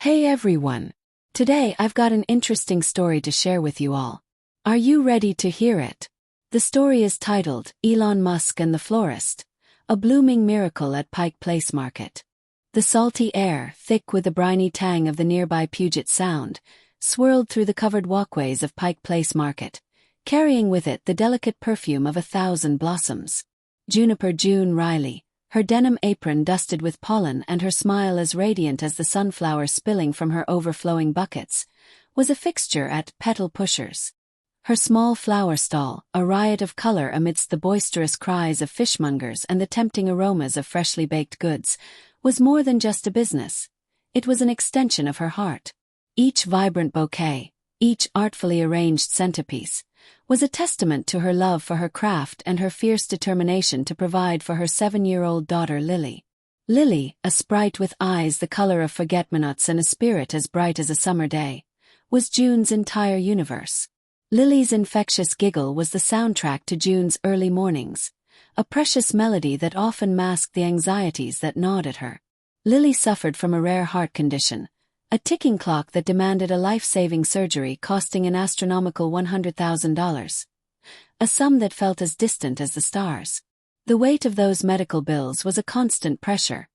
Hey everyone! Today I've got an interesting story to share with you all. Are you ready to hear it? The story is titled, Elon Musk and the Florist, a blooming miracle at Pike Place Market. The salty air, thick with the briny tang of the nearby Puget Sound, swirled through the covered walkways of Pike Place Market, carrying with it the delicate perfume of 1,000 blossoms. Juniper June Riley, her denim apron dusted with pollen and her smile as radiant as the sunflower spilling from her overflowing buckets, was a fixture at Petal Pushers. Her small flower stall, a riot of color amidst the boisterous cries of fishmongers and the tempting aromas of freshly baked goods, was more than just a business. It was an extension of her heart. Each vibrant bouquet, each artfully arranged centerpiece, was a testament to her love for her craft and her fierce determination to provide for her 7-year-old daughter Lily. Lily, a sprite with eyes the color of forget-me-nots and a spirit as bright as a summer day, was June's entire universe. Lily's infectious giggle was the soundtrack to June's early mornings, a precious melody that often masked the anxieties that gnawed at her. Lily suffered from a rare heart condition, a ticking clock that demanded a life-saving surgery costing an astronomical $100,000, a sum that felt as distant as the stars. The weight of those medical bills was a constant pressure,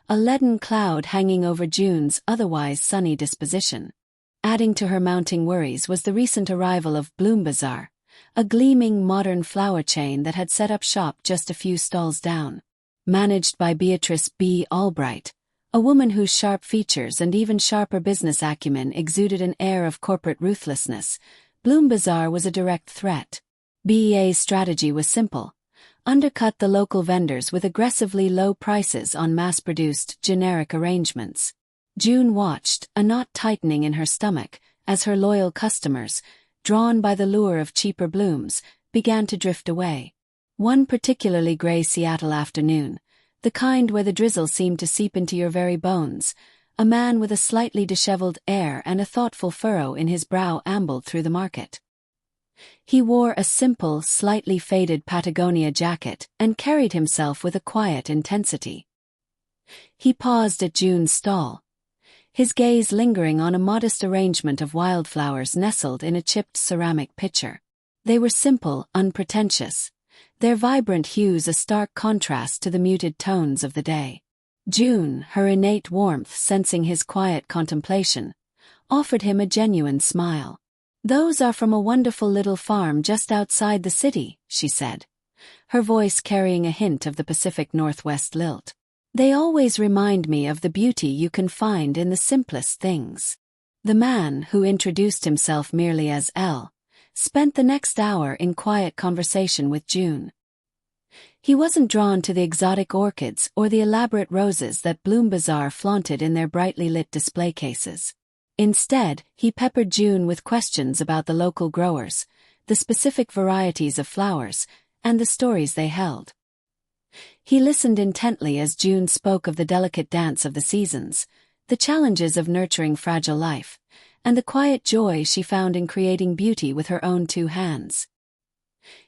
a leaden cloud hanging over June's otherwise sunny disposition. Adding to her mounting worries was the recent arrival of Bloom Bazaar, a gleaming modern flower chain that had set up shop just a few stalls down. Managed by Beatrice B. Albright, a woman whose sharp features and even sharper business acumen exuded an air of corporate ruthlessness, Bloom Bazaar was a direct threat. BEA's strategy was simple: undercut the local vendors with aggressively low prices on mass-produced, generic arrangements. June watched, a knot tightening in her stomach, as her loyal customers, drawn by the lure of cheaper blooms, began to drift away. One particularly gray Seattle afternoon, the kind where the drizzle seemed to seep into your very bones, a man with a slightly disheveled air and a thoughtful furrow in his brow ambled through the market. He wore a simple, slightly faded Patagonia jacket and carried himself with a quiet intensity. He paused at June's stall, his gaze lingering on a modest arrangement of wildflowers nestled in a chipped ceramic pitcher. They were simple, unpretentious, their vibrant hues a stark contrast to the muted tones of the day. June, her innate warmth sensing his quiet contemplation, offered him a genuine smile. "Those are from a wonderful little farm just outside the city," she said, her voice carrying a hint of the Pacific Northwest lilt. "They always remind me of the beauty you can find in the simplest things." The man, who introduced himself merely as L, spent the next hour in quiet conversation with June. He wasn't drawn to the exotic orchids or the elaborate roses that Bloom Bazaar flaunted in their brightly lit display cases. Instead, he peppered June with questions about the local growers, the specific varieties of flowers, and the stories they held. He listened intently as June spoke of the delicate dance of the seasons, the challenges of nurturing fragile life, and the quiet joy she found in creating beauty with her own two hands.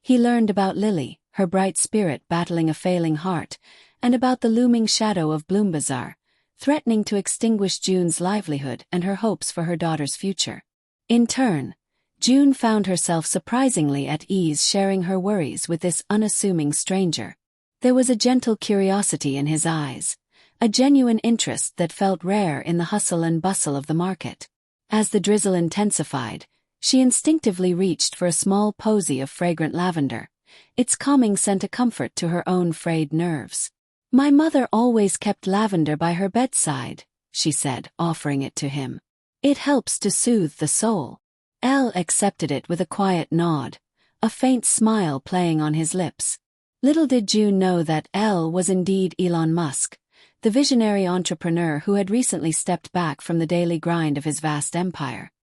He learned about Lily, her bright spirit battling a failing heart, and about the looming shadow of Bloom Bazaar, threatening to extinguish June's livelihood and her hopes for her daughter's future. In turn, June found herself surprisingly at ease sharing her worries with this unassuming stranger. There was a gentle curiosity in his eyes, a genuine interest that felt rare in the hustle and bustle of the market. As the drizzle intensified, she instinctively reached for a small posy of fragrant lavender, its calming scent a comfort to her own frayed nerves. "My mother always kept lavender by her bedside," she said, offering it to him. "It helps to soothe the soul." L accepted it with a quiet nod, a faint smile playing on his lips. Little did June know that L was indeed Elon Musk, the visionary entrepreneur who had recently stepped back from the daily grind of his vast empire.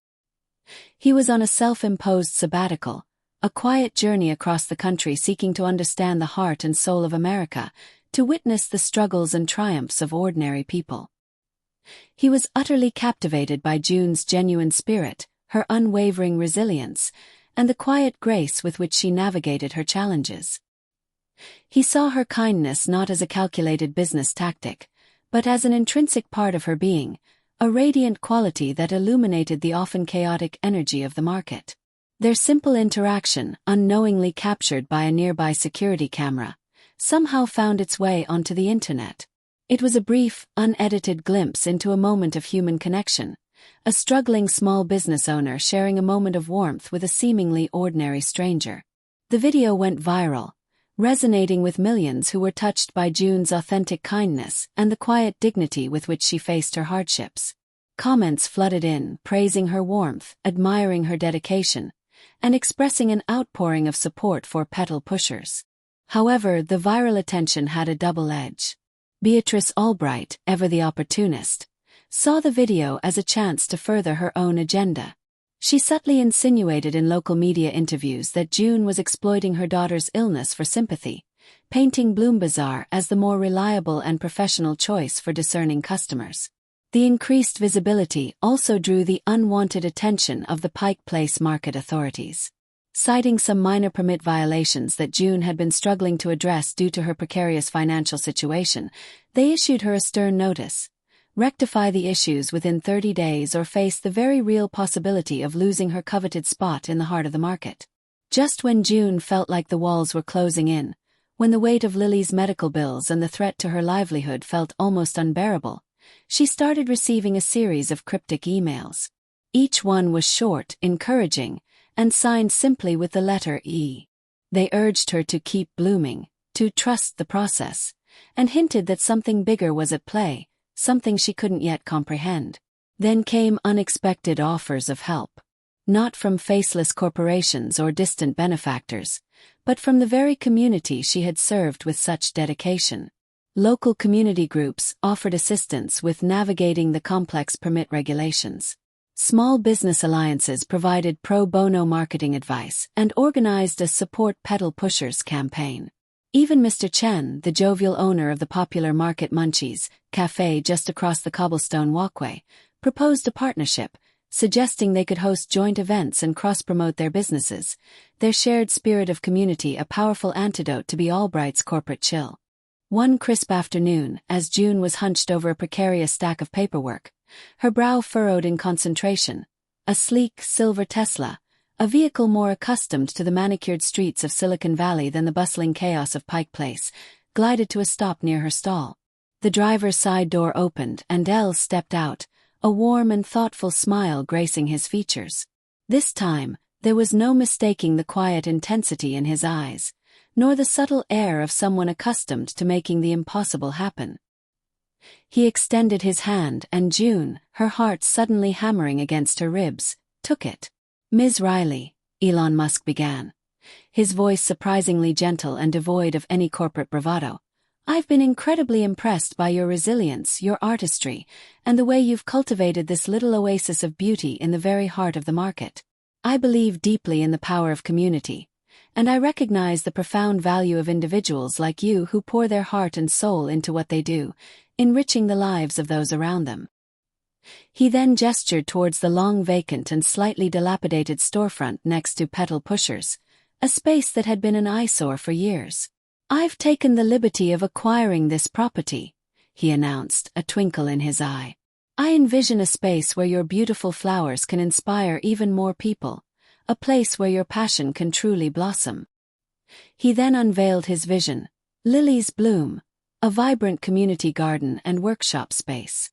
He was on a self-imposed sabbatical, a quiet journey across the country seeking to understand the heart and soul of America, to witness the struggles and triumphs of ordinary people. He was utterly captivated by June's genuine spirit, her unwavering resilience, and the quiet grace with which she navigated her challenges. He saw her kindness not as a calculated business tactic, but as an intrinsic part of her being, a radiant quality that illuminated the often chaotic energy of the market. Their simple interaction, unknowingly captured by a nearby security camera, somehow found its way onto the internet. It was a brief, unedited glimpse into a moment of human connection, a struggling small business owner sharing a moment of warmth with a seemingly ordinary stranger. The video went viral, resonating with millions who were touched by June's authentic kindness and the quiet dignity with which she faced her hardships. Comments flooded in, praising her warmth, admiring her dedication, and expressing an outpouring of support for petal pushers. However, the viral attention had a double edge. Beatrice Albright, ever the opportunist, saw the video as a chance to further her own agenda. She subtly insinuated in local media interviews that June was exploiting her daughter's illness for sympathy, painting Bloom Bazaar as the more reliable and professional choice for discerning customers. The increased visibility also drew the unwanted attention of the Pike Place market authorities. Citing some minor permit violations that June had been struggling to address due to her precarious financial situation, they issued her a stern notice: rectify the issues within 30 days or face the very real possibility of losing her coveted spot in the heart of the market. Just when June felt like the walls were closing in, when the weight of Lily's medical bills and the threat to her livelihood felt almost unbearable, she started receiving a series of cryptic emails. Each one was short, encouraging, and signed simply with the letter E. They urged her to keep blooming, to trust the process, and hinted that something bigger was at play, something she couldn't yet comprehend. Then came unexpected offers of help. Not from faceless corporations or distant benefactors, but from the very community she had served with such dedication. Local community groups offered assistance with navigating the complex permit regulations. Small business alliances provided pro bono marketing advice and organized a Support Petal Pushers campaign. Even Mr. Chen, the jovial owner of the popular Market Munchies cafe just across the cobblestone walkway, proposed a partnership, suggesting they could host joint events and cross-promote their businesses, their shared spirit of community a powerful antidote to be Albright's corporate chill. One crisp afternoon, as June was hunched over a precarious stack of paperwork, her brow furrowed in concentration, a sleek, silver Tesla, a vehicle more accustomed to the manicured streets of Silicon Valley than the bustling chaos of Pike Place, glided to a stop near her stall. The driver's side door opened and Elle stepped out, a warm and thoughtful smile gracing his features. This time, there was no mistaking the quiet intensity in his eyes, nor the subtle air of someone accustomed to making the impossible happen. He extended his hand and June, her heart suddenly hammering against her ribs, took it. "Ms. Riley," Elon Musk began, his voice surprisingly gentle and devoid of any corporate bravado, "I've been incredibly impressed by your resilience, your artistry, and the way you've cultivated this little oasis of beauty in the very heart of the market. I believe deeply in the power of community, and I recognize the profound value of individuals like you who pour their heart and soul into what they do, enriching the lives of those around them." He then gestured towards the long vacant and slightly dilapidated storefront next to Petal Pushers, a space that had been an eyesore for years. "I've taken the liberty of acquiring this property," he announced, a twinkle in his eye. "I envision a space where your beautiful flowers can inspire even more people, a place where your passion can truly blossom." He then unveiled his vision: Lily's Bloom, a vibrant community garden and workshop space.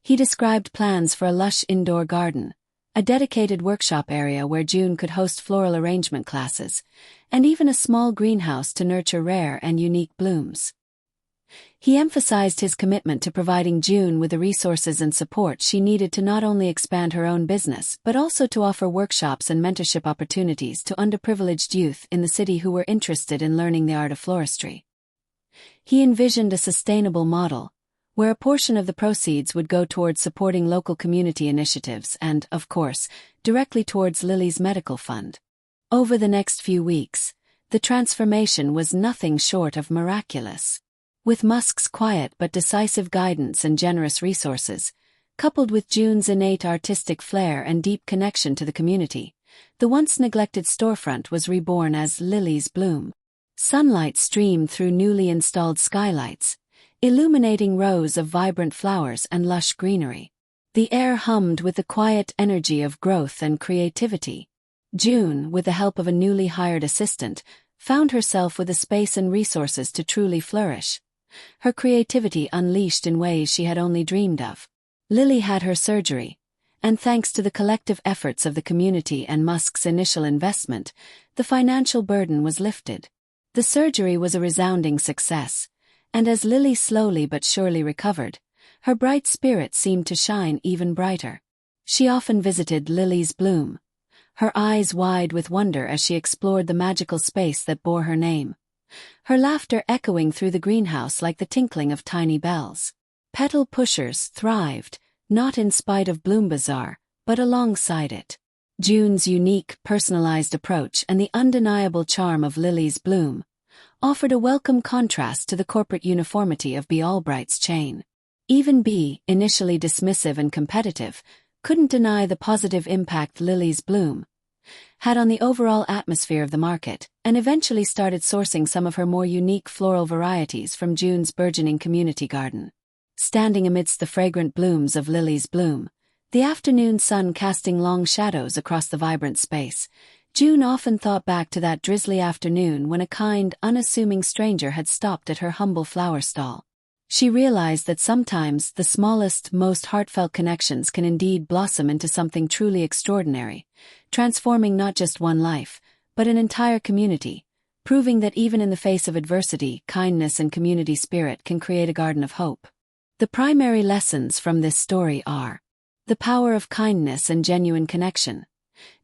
He described plans for a lush indoor garden, a dedicated workshop area where June could host floral arrangement classes, and even a small greenhouse to nurture rare and unique blooms. He emphasized his commitment to providing June with the resources and support she needed to not only expand her own business but also to offer workshops and mentorship opportunities to underprivileged youth in the city who were interested in learning the art of floristry. He envisioned a sustainable model, where a portion of the proceeds would go towards supporting local community initiatives and, of course, directly towards Lily's medical fund. Over the next few weeks, the transformation was nothing short of miraculous. With Musk's quiet but decisive guidance and generous resources, coupled with June's innate artistic flair and deep connection to the community, the once neglected storefront was reborn as Lily's Bloom. Sunlight streamed through newly installed skylights, illuminating rows of vibrant flowers and lush greenery. The air hummed with the quiet energy of growth and creativity. June, with the help of a newly hired assistant, found herself with the space and resources to truly flourish. Her creativity unleashed in ways she had only dreamed of. Lily had her surgery, and thanks to the collective efforts of the community and Musk's initial investment, the financial burden was lifted. The surgery was a resounding success, and as Lily slowly but surely recovered, her bright spirit seemed to shine even brighter. She often visited Lily's bloom, her eyes wide with wonder as she explored the magical space that bore her name, her laughter echoing through the greenhouse like the tinkling of tiny bells. Petal pushers thrived, not in spite of Bloom Bazaar, but alongside it. June's unique, personalized approach and the undeniable charm of Lily's bloom offered a welcome contrast to the corporate uniformity of B. Albright's chain. Even B, initially dismissive and competitive, couldn't deny the positive impact Lily's bloom had on the overall atmosphere of the market, and eventually started sourcing some of her more unique floral varieties from June's burgeoning community garden. Standing amidst the fragrant blooms of Lily's bloom, the afternoon sun casting long shadows across the vibrant space, June often thought back to that drizzly afternoon when a kind, unassuming stranger had stopped at her humble flower stall. She realized that sometimes the smallest, most heartfelt connections can indeed blossom into something truly extraordinary, transforming not just one life, but an entire community, proving that even in the face of adversity, kindness and community spirit can create a garden of hope. The primary lessons from this story are the power of kindness and genuine connection.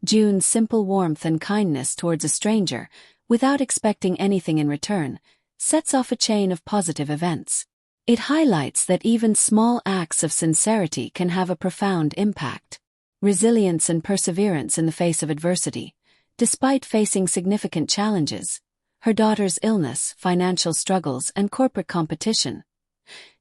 June's simple warmth and kindness towards a stranger, without expecting anything in return, sets off a chain of positive events. It highlights that even small acts of sincerity can have a profound impact. Resilience and perseverance in the face of adversity. Despite facing significant challenges, her daughter's illness, financial struggles, and corporate competition,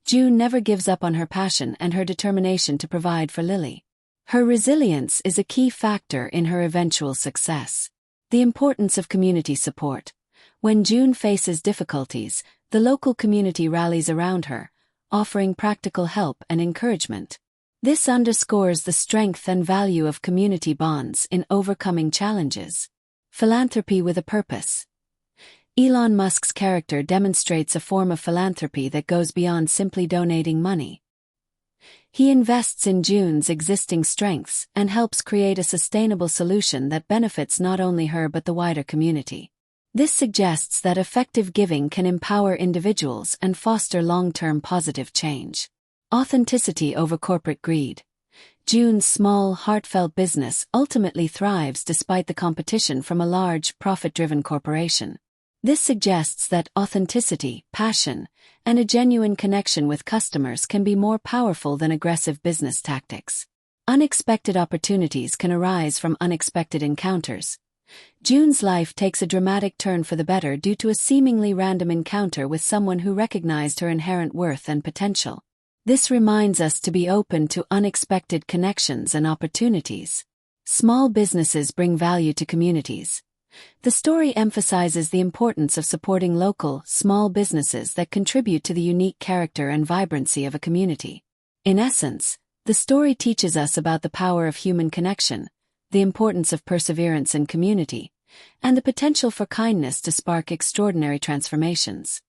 June never gives up on her passion and her determination to provide for Lily. Her resilience is a key factor in her eventual success. The importance of community support. When June faces difficulties, the local community rallies around her, offering practical help and encouragement. This underscores the strength and value of community bonds in overcoming challenges. Philanthropy with a purpose. Elon Musk's character demonstrates a form of philanthropy that goes beyond simply donating money. He invests in June's existing strengths and helps create a sustainable solution that benefits not only her but the wider community. This suggests that effective giving can empower individuals and foster long-term positive change. Authenticity over corporate greed. June's small, heartfelt business ultimately thrives despite the competition from a large, profit-driven corporation. This suggests that authenticity, passion, and a genuine connection with customers can be more powerful than aggressive business tactics. Unexpected opportunities can arise from unexpected encounters. June's life takes a dramatic turn for the better due to a seemingly random encounter with someone who recognized her inherent worth and potential. This reminds us to be open to unexpected connections and opportunities. Small businesses bring value to communities. The story emphasizes the importance of supporting local, small businesses that contribute to the unique character and vibrancy of a community. In essence, the story teaches us about the power of human connection, the importance of perseverance in community, and the potential for kindness to spark extraordinary transformations.